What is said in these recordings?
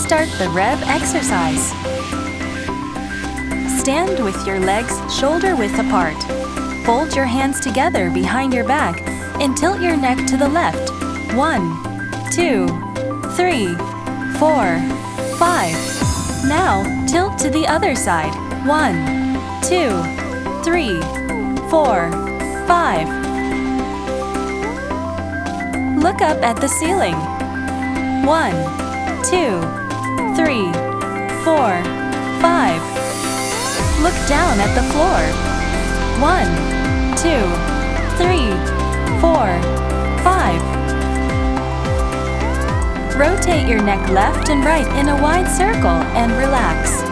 start the Rev exercise. Stand with your legs shoulder width apart. Fold your hands together behind your back and tilt your neck to the left. 1, 2, 3, 4, 5. Now tilt to the other side. 1, 2, 3, 4, 5. Look up at the ceiling. 1, 2, 3, 4, 5. Look down at the floor. 1, 2, 3, 4, 5. Rotate your neck left and right in a wide circle and relax.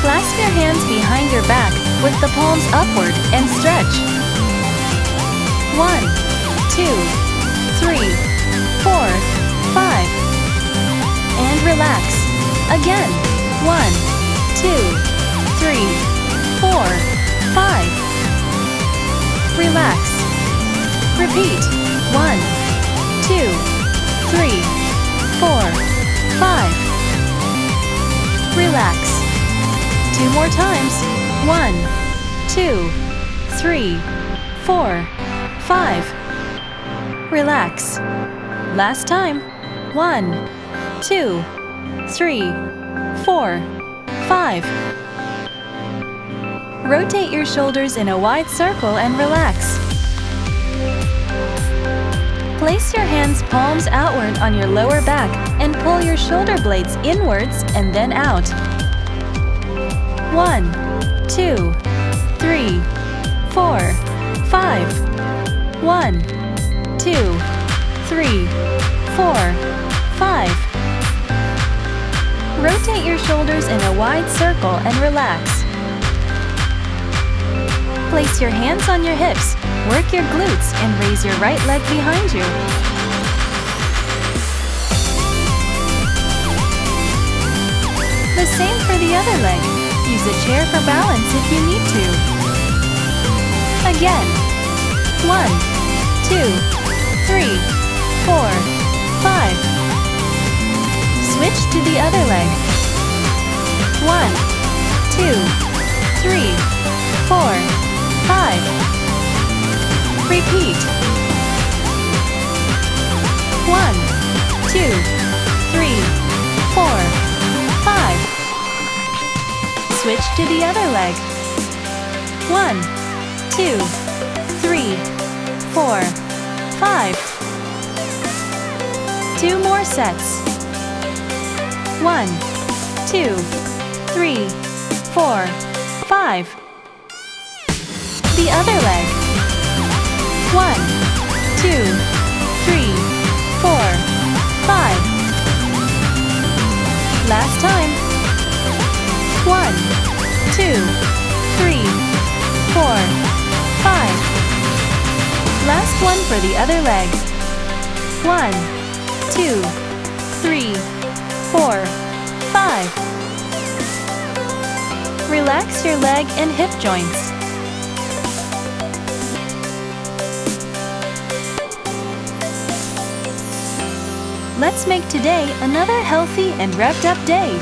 Clasp your hands behind your back with the palms upward and stretch. 1, 2, 3, 4, 5. And relax. Again. 1, 2, 3, 4, 5. Relax. Repeat. 1, 2, 3, 4, 5. Relax. 2 more times. 1, 2, 3, 4, 5. Relax. Last time. 1, 2, 3, 4, 5. Rotate your shoulders in a wide circle and relax. Place your hands palms outward on your lower back and pull your shoulder blades inwards and then out. 1, 2, 3, 4, 5. 1, 2, 3, 4, 5. Rotate your shoulders in a wide circle and relax. Place your hands on your hips, work your glutes, and raise your right leg behind you. The same for the other leg. Use a chair for balance if you need to. Again. 1, 2, 3, 4, 5. Switch to the other leg. 1, 2, 3, 4, 5. Repeat. 1, 2, 3, 4, 5. Switch to the other leg. 1, 2, 3, 4, 5. 2 more sets. 1, 2, 3, 4, 5. The other leg. 1, 2, 3, 4, 5. Last time. 1, 2, 3, 4, 5. Last one for the other leg. 1, 2, 3, 4, 5. Relax your leg and hip joints. Let's make today another healthy and revved up day.